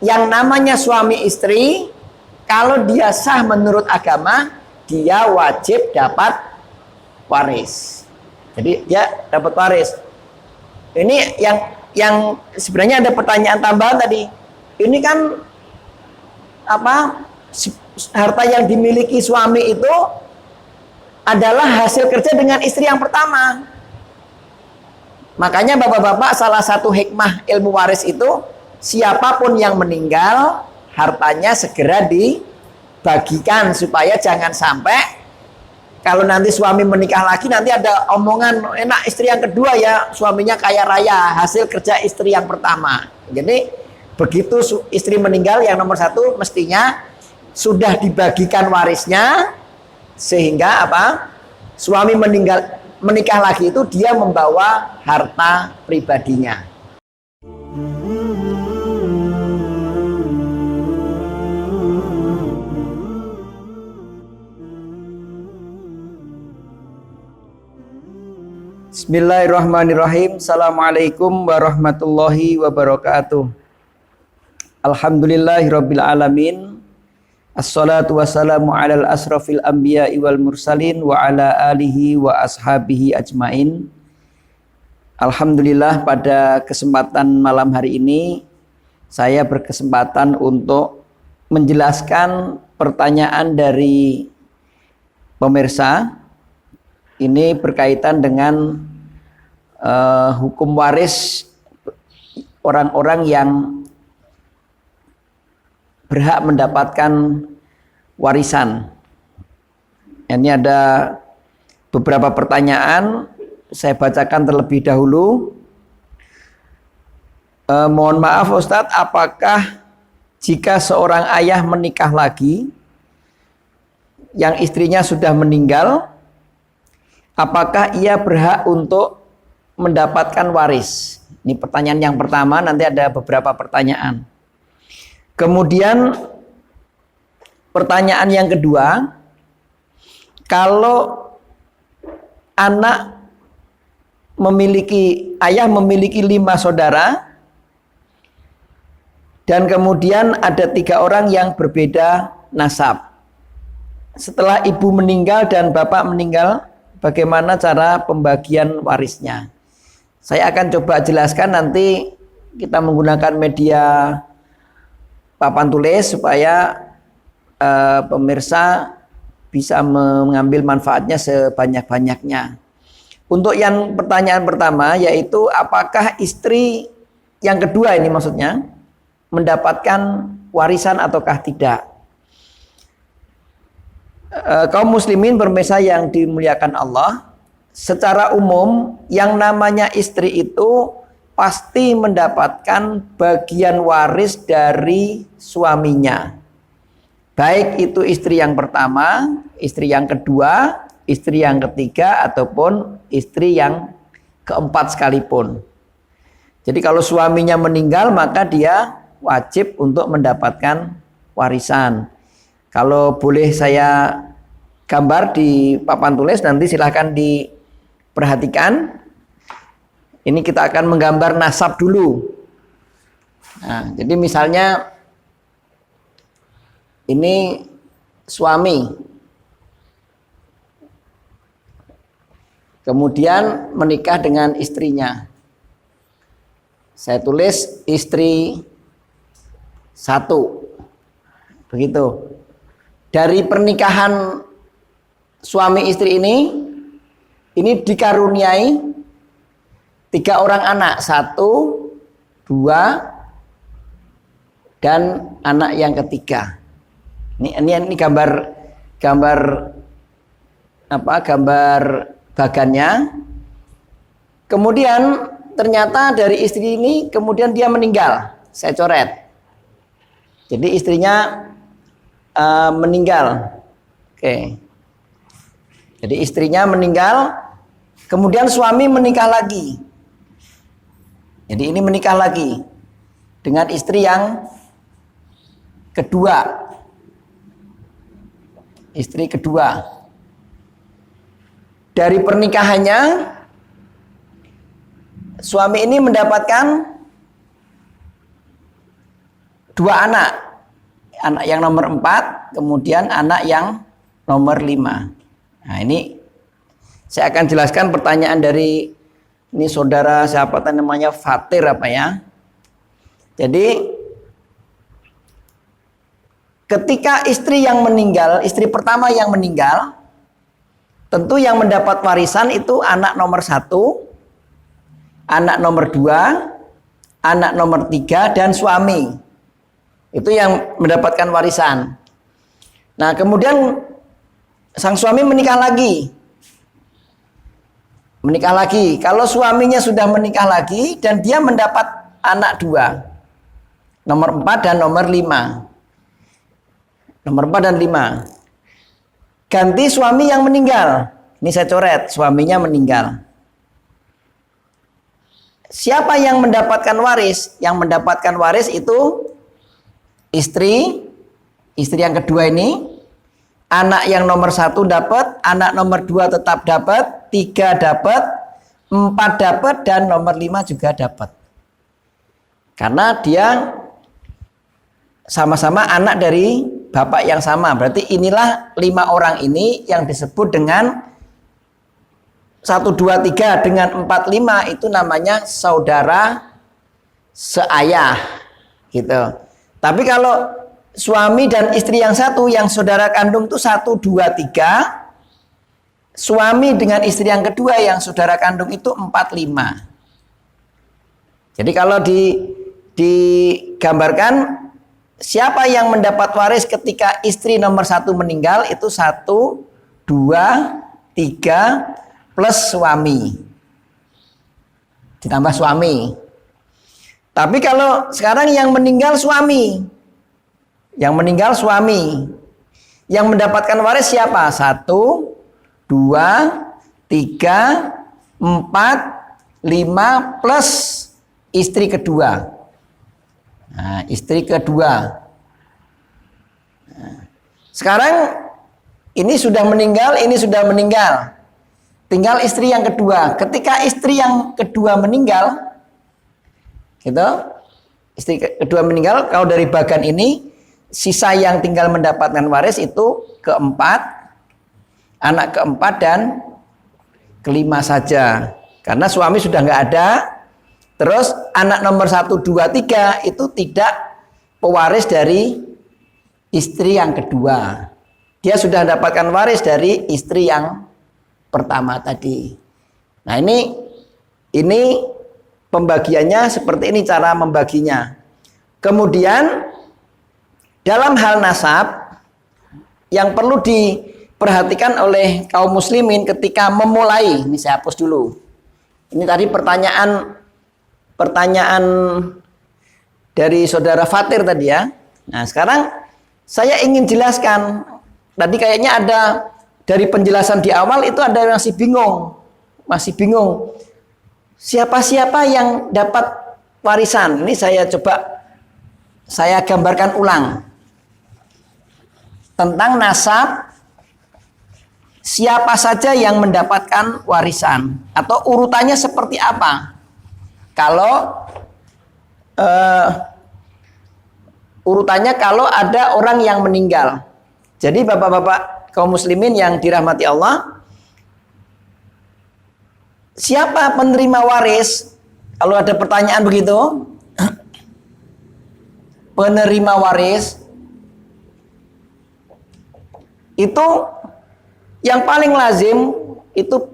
yang namanya suami istri, kalau dia sah menurut agama, dia wajib dapat waris. Jadi dia dapat waris. Ini yang sebenarnya ada pertanyaan tambahan tadi. Ini kan apa? Harta yang dimiliki suami itu adalah hasil kerja dengan istri yang pertama. Makanya bapak-bapak, salah satu hikmah ilmu waris itu, siapapun yang meninggal, hartanya segera dibagikan supaya jangan sampai kalau nanti suami menikah lagi nanti ada omongan enak istri yang kedua ya suaminya kaya raya hasil kerja istri yang pertama. Jadi begitu istri meninggal yang nomor satu mestinya sudah dibagikan warisnya sehingga apa suami menikah lagi itu dia membawa harta pribadinya. Bismillahirrahmanirrahim. Assalamualaikum warahmatullahi wabarakatuh. Alhamdulillahirabbil alamin. Assalatu wassalamu alal asrafil anbiya'i wal mursalin wa ala alihi wa ashabihi ajmain. Alhamdulillah, pada kesempatan malam hari ini saya berkesempatan untuk menjelaskan pertanyaan dari pemirsa. Ini berkaitan dengan hukum waris orang-orang yang berhak mendapatkan warisan. Ini ada beberapa pertanyaan, saya bacakan terlebih dahulu. Mohon maaf Ustadz, apakah jika seorang ayah menikah lagi yang istrinya sudah meninggal, apakah ia berhak untuk mendapatkan waris? Ini pertanyaan yang pertama, nanti ada beberapa pertanyaan. Kemudian pertanyaan yang kedua, kalau ayah memiliki 5 saudara, dan kemudian ada 3 orang yang berbeda nasab. Setelah ibu meninggal dan bapak meninggal, bagaimana cara pembagian warisnya? Saya akan coba jelaskan, nanti kita menggunakan media papan tulis supaya pemirsa bisa mengambil manfaatnya sebanyak-banyaknya. Untuk yang pertanyaan pertama, yaitu apakah istri yang kedua ini maksudnya mendapatkan warisan ataukah tidak? Kaum muslimin pemirsa yang dimuliakan Allah, secara umum yang namanya istri itu pasti mendapatkan bagian waris dari suaminya. Baik itu istri yang pertama, istri yang kedua, istri yang ketiga, ataupun istri yang keempat sekalipun. Jadi kalau suaminya meninggal maka dia wajib untuk mendapatkan warisan. Kalau boleh saya gambar di papan tulis, nanti silahkan diperhatikan. Ini kita akan menggambar nasab dulu. Nah, jadi misalnya ini suami, kemudian menikah dengan istrinya. Saya tulis istri 1, begitu. Dari pernikahan suami istri ini dikaruniai 3 orang anak, 1, 2, dan anak yang ketiga. Ini gambar bagannya. Kemudian ternyata dari istri ini kemudian dia meninggal. Saya coret. Jadi istrinya meninggal. Oke. Jadi istrinya meninggal, kemudian suami menikah lagi. Jadi ini menikah lagi dengan istri yang kedua. Istri kedua. Dari pernikahannya suami ini mendapatkan 2 dua anak. Anak yang nomor 4, kemudian anak yang nomor 5. Nah, ini saya akan jelaskan pertanyaan dari ini saudara siapa namanya Fatir apa ya. Jadi ketika istri yang meninggal, istri pertama yang meninggal, tentu yang mendapat warisan itu anak nomor 1, anak nomor 2, anak nomor 3, dan suami. Itu yang mendapatkan warisan. Nah, kemudian sang suami menikah lagi. Menikah lagi. Kalau suaminya sudah menikah lagi dan dia mendapat anak 2. Nomor 4 dan nomor 5. Nomor 4 dan 5. Ganti suami yang meninggal. Ini saya coret, suaminya meninggal. Siapa yang mendapatkan waris? Yang mendapatkan waris itu istri yang kedua ini, anak yang nomor 1 dapat, anak nomor 2 tetap dapat, 3 dapat, 4 dapat, dan nomor 5 juga dapat. Karena dia sama-sama anak dari bapak yang sama. Berarti inilah 5 orang ini yang disebut dengan 1, 2, 3 dengan 4, 5 itu namanya saudara seayah gitu. Tapi kalau suami dan istri yang satu, yang saudara kandung itu 1, 2, 3. Suami dengan istri yang kedua yang saudara kandung itu 4, 5. Jadi kalau digambarkan siapa yang mendapat waris ketika istri nomor 1 meninggal itu 1, 2, 3 plus suami. Ditambah suami. Tapi kalau sekarang yang meninggal suami. Yang meninggal suami. Yang mendapatkan waris siapa? 1, 2, 3, 4, 5 plus istri kedua. Nah, istri kedua. Nah, sekarang ini sudah meninggal, ini sudah meninggal. Tinggal istri yang kedua. Ketika istri yang kedua meninggal, gitu, istri kedua meninggal, kalau dari bagan ini sisa yang tinggal mendapatkan waris itu keempat, anak keempat dan kelima saja. Karena suami sudah nggak ada. Terus anak nomor 1, 2, 3 itu tidak pewaris dari istri yang kedua. Dia sudah mendapatkan waris dari istri yang pertama tadi. Nah, ini pembagiannya seperti ini cara membaginya. Kemudian dalam hal nasab yang perlu diperhatikan oleh kaum muslimin ketika memulai, ini saya hapus dulu. Ini tadi pertanyaan dari saudara Fatir tadi ya. Nah, sekarang saya ingin jelaskan. Tadi kayaknya ada dari penjelasan di awal itu ada yang masih bingung. Siapa-siapa yang dapat warisan? Ini saya gambarkan ulang. Tentang nasab, siapa saja yang mendapatkan warisan atau urutannya seperti apa? Kalau urutannya kalau ada orang yang meninggal. Jadi bapak-bapak kaum muslimin yang dirahmati Allah, siapa penerima waris? Kalau ada pertanyaan begitu, penerima waris itu yang paling lazim itu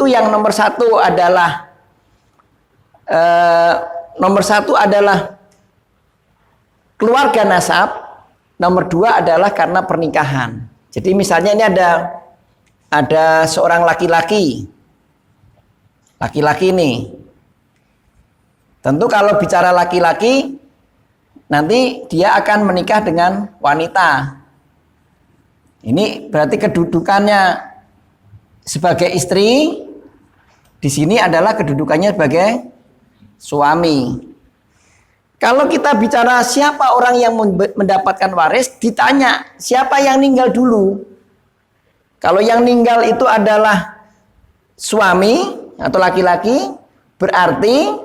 yang nomor 1 adalah keluarga nasab, nomor 2 adalah karena pernikahan. Jadi misalnya ini ada seorang laki-laki ini. Tentu kalau bicara laki-laki, nanti dia akan menikah dengan wanita. Ini berarti kedudukannya sebagai istri, di sini adalah kedudukannya sebagai suami. Kalau kita bicara siapa orang yang mendapatkan waris, ditanya siapa yang meninggal dulu. Kalau yang meninggal itu adalah suami atau laki-laki, berarti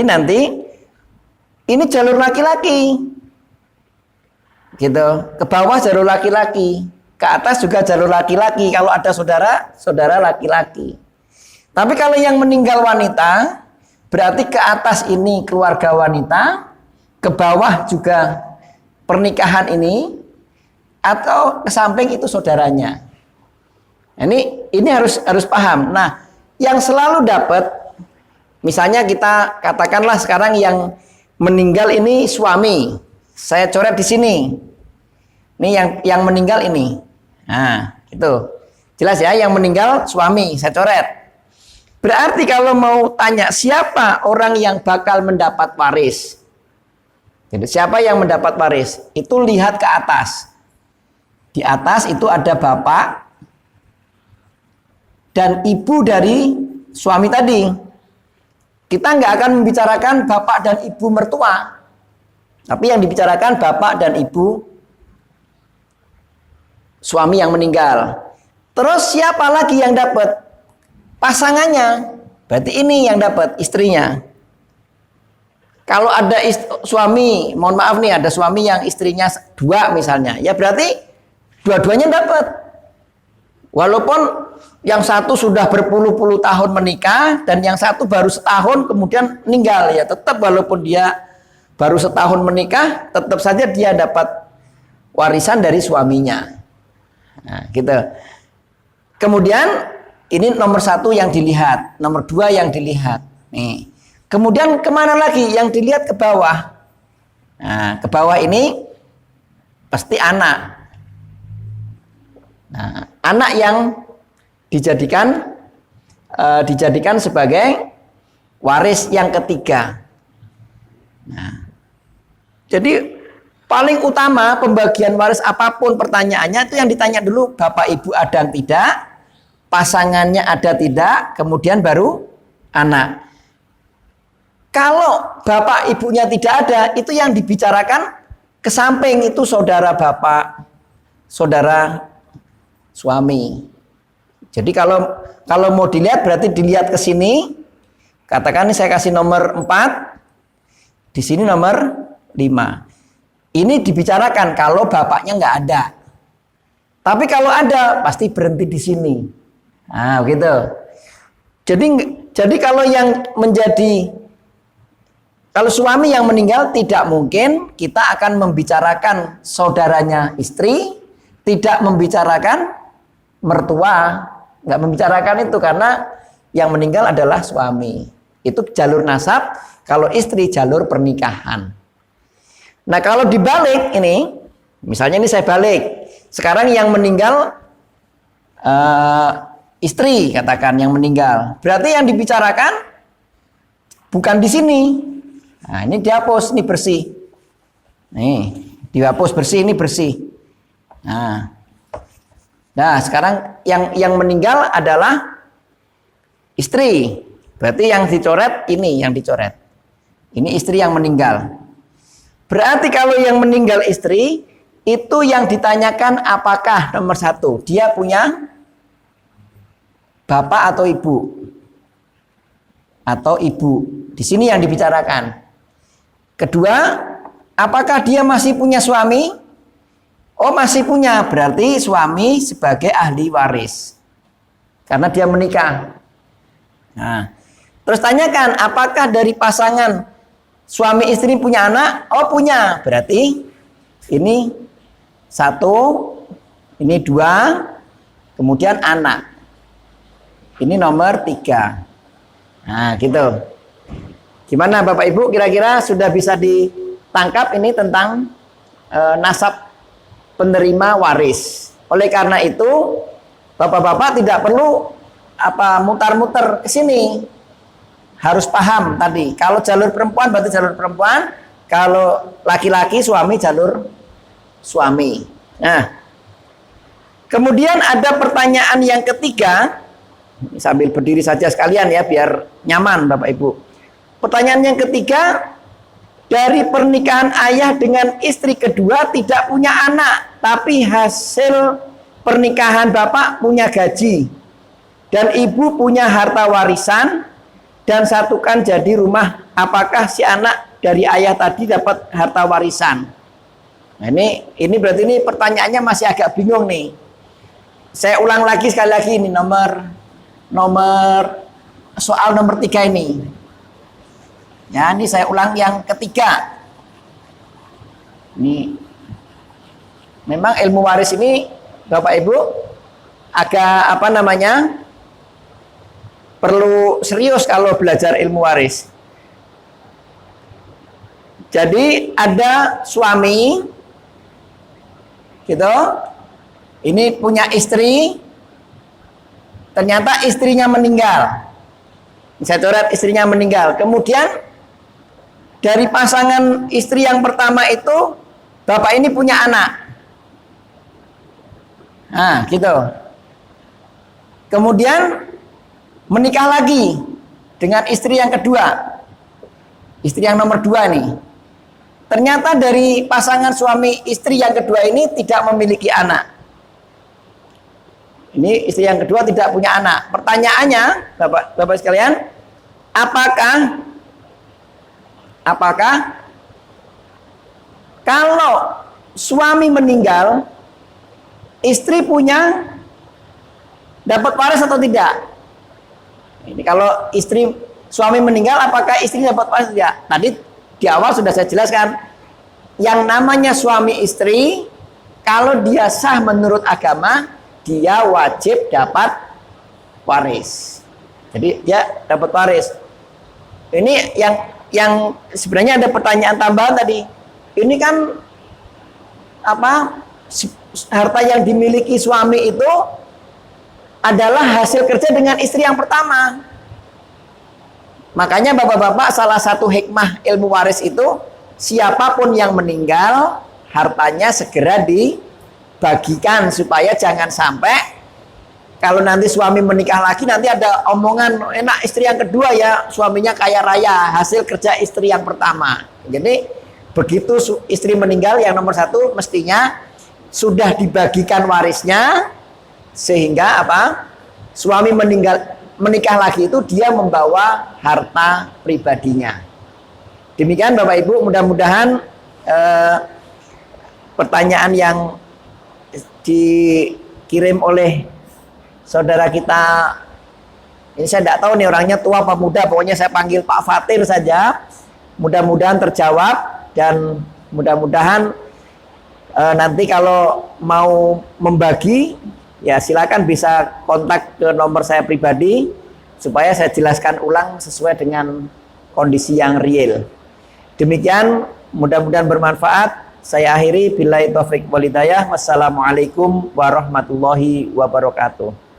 nanti ini jalur laki-laki. Gitu. Ke bawah jalur laki-laki, ke atas juga jalur laki-laki kalau ada saudara laki-laki. Tapi kalau yang meninggal wanita, berarti ke atas ini keluarga wanita, ke bawah juga pernikahan ini, atau ke samping itu saudaranya. Ini harus paham. Nah, yang selalu dapat, misalnya kita katakanlah sekarang yang meninggal ini suami, saya coret di sini. Ini yang meninggal ini. Nah, itu. Jelas ya, yang meninggal suami, saya coret. Berarti kalau mau tanya siapa orang yang bakal mendapat waris? Jadi siapa yang mendapat waris? Itu lihat ke atas. Di atas itu ada bapak dan ibu dari suami tadi. Kita nggak akan membicarakan bapak dan ibu mertua. Tapi yang dibicarakan bapak dan ibu suami yang meninggal. Terus siapa lagi yang dapat? Pasangannya. Berarti ini yang dapat, istrinya. Kalau ada suami, mohon maaf nih, ada suami yang istrinya 2 misalnya, ya berarti dua-duanya dapat. Walaupun yang satu sudah berpuluh-puluh tahun menikah dan yang satu baru setahun kemudian meninggal, ya tetap walaupun dia baru setahun menikah, tetap saja dia dapat warisan dari suaminya. Nah, gitu. Kemudian ini nomor 1 yang dilihat, nomor 2 yang dilihat. Nih. Kemudian kemana lagi? Yang dilihat ke bawah. Nah, ke bawah ini pasti anak. Nah, anak yang dijadikan sebagai waris yang ketiga. Nah, jadi paling utama pembagian waris apapun pertanyaannya itu yang ditanya dulu bapak ibu ada tidak, pasangannya ada tidak, kemudian baru anak. Kalau bapak ibunya tidak ada, itu yang dibicarakan ke samping itu saudara bapak, saudara suami. Jadi kalau mau dilihat berarti dilihat ke sini. Katakan ini saya kasih nomor 4, di sini nomor 5. Ini dibicarakan kalau bapaknya nggak ada. Tapi kalau ada, pasti berhenti di sini. Nah, begitu. Jadi kalau suami yang meninggal, tidak mungkin kita akan membicarakan saudaranya istri, tidak membicarakan mertua, nggak membicarakan itu karena yang meninggal adalah suami. Itu jalur nasab, kalau istri jalur pernikahan. Nah kalau dibalik ini, misalnya ini saya balik. Sekarang yang meninggal istri, katakan yang meninggal. Berarti yang dibicarakan bukan di sini. Nah ini dihapus, ini bersih. Nih dihapus bersih, ini bersih. Nah sekarang yang meninggal adalah istri. Berarti yang dicoret ini yang dicoret. Ini istri yang meninggal. Berarti kalau yang meninggal istri, itu yang ditanyakan apakah nomor 1, dia punya bapak atau ibu? Atau ibu. Di sini yang dibicarakan. Kedua, apakah dia masih punya suami? Oh masih punya, berarti suami sebagai ahli waris. Karena dia menikah. Nah, terus tanyakan apakah dari pasangan suami istri punya anak? Oh punya. Berarti ini 1, ini 2, kemudian anak. Ini nomor 3. Nah gitu. Gimana Bapak Ibu, kira-kira sudah bisa ditangkap ini tentang nasab penerima waris. Oleh karena itu Bapak-bapak tidak perlu mutar-muter ke sini. Harus paham tadi, kalau jalur perempuan berarti jalur perempuan, kalau laki-laki suami jalur suami. Nah, kemudian ada pertanyaan yang ketiga, sambil berdiri saja sekalian ya biar nyaman Bapak Ibu. Pertanyaan yang ketiga, dari pernikahan ayah dengan istri kedua tidak punya anak, tapi hasil pernikahan bapak punya gaji dan ibu punya harta warisan dan satukan jadi rumah, apakah si anak dari ayah tadi dapat harta warisan. Nah, ini berarti ini pertanyaannya masih agak bingung nih. Saya ulang lagi sekali lagi ini soal nomor 3 ini. Ya, ini saya ulang yang ketiga. Ini memang ilmu waris ini Bapak Ibu agak perlu serius kalau belajar ilmu waris. Jadi ada suami gitu, ini punya istri, ternyata istrinya meninggal. Saya coret istrinya meninggal. Kemudian dari pasangan istri yang pertama itu, bapak ini punya anak. Nah, gitu. Kemudian menikah lagi dengan istri yang kedua. Istri yang nomor 2 nih. Ternyata dari pasangan suami istri yang kedua ini tidak memiliki anak. Ini istri yang kedua tidak punya anak. Pertanyaannya, Bapak sekalian, apakah kalau suami meninggal, istri punya dapat waris atau tidak? Ini kalau suami meninggal, apakah istri dapat waris tidak? Tadi di awal sudah saya jelaskan, yang namanya suami istri, kalau dia sah menurut agama, dia wajib dapat waris. Jadi dia dapat waris. Ini yang sebenarnya ada pertanyaan tambahan tadi. Ini kan harta yang dimiliki suami itu adalah hasil kerja dengan istri yang pertama. Makanya bapak-bapak, salah satu hikmah ilmu waris itu, siapapun yang meninggal, hartanya segera dibagikan supaya jangan sampai kalau nanti suami menikah lagi, nanti ada omongan, enak istri yang kedua ya, suaminya kaya raya, hasil kerja istri yang pertama. Jadi begitu istri meninggal yang nomor 1, mestinya sudah dibagikan warisnya, sehingga suami menikah lagi itu dia membawa harta pribadinya. Demikian Bapak Ibu, mudah-mudahan pertanyaan yang dikirim oleh saudara kita, ini saya tidak tahu nih orangnya tua apa muda, pokoknya saya panggil Pak Fatir saja, mudah-mudahan terjawab. Dan mudah-mudahan nanti kalau mau membagi, ya silakan bisa kontak ke nomor saya pribadi supaya saya jelaskan ulang sesuai dengan kondisi yang real. Demikian, mudah-mudahan bermanfaat. Saya akhiri, billahi taufiq wal hidayah. Wassalamualaikum warahmatullahi wabarakatuh.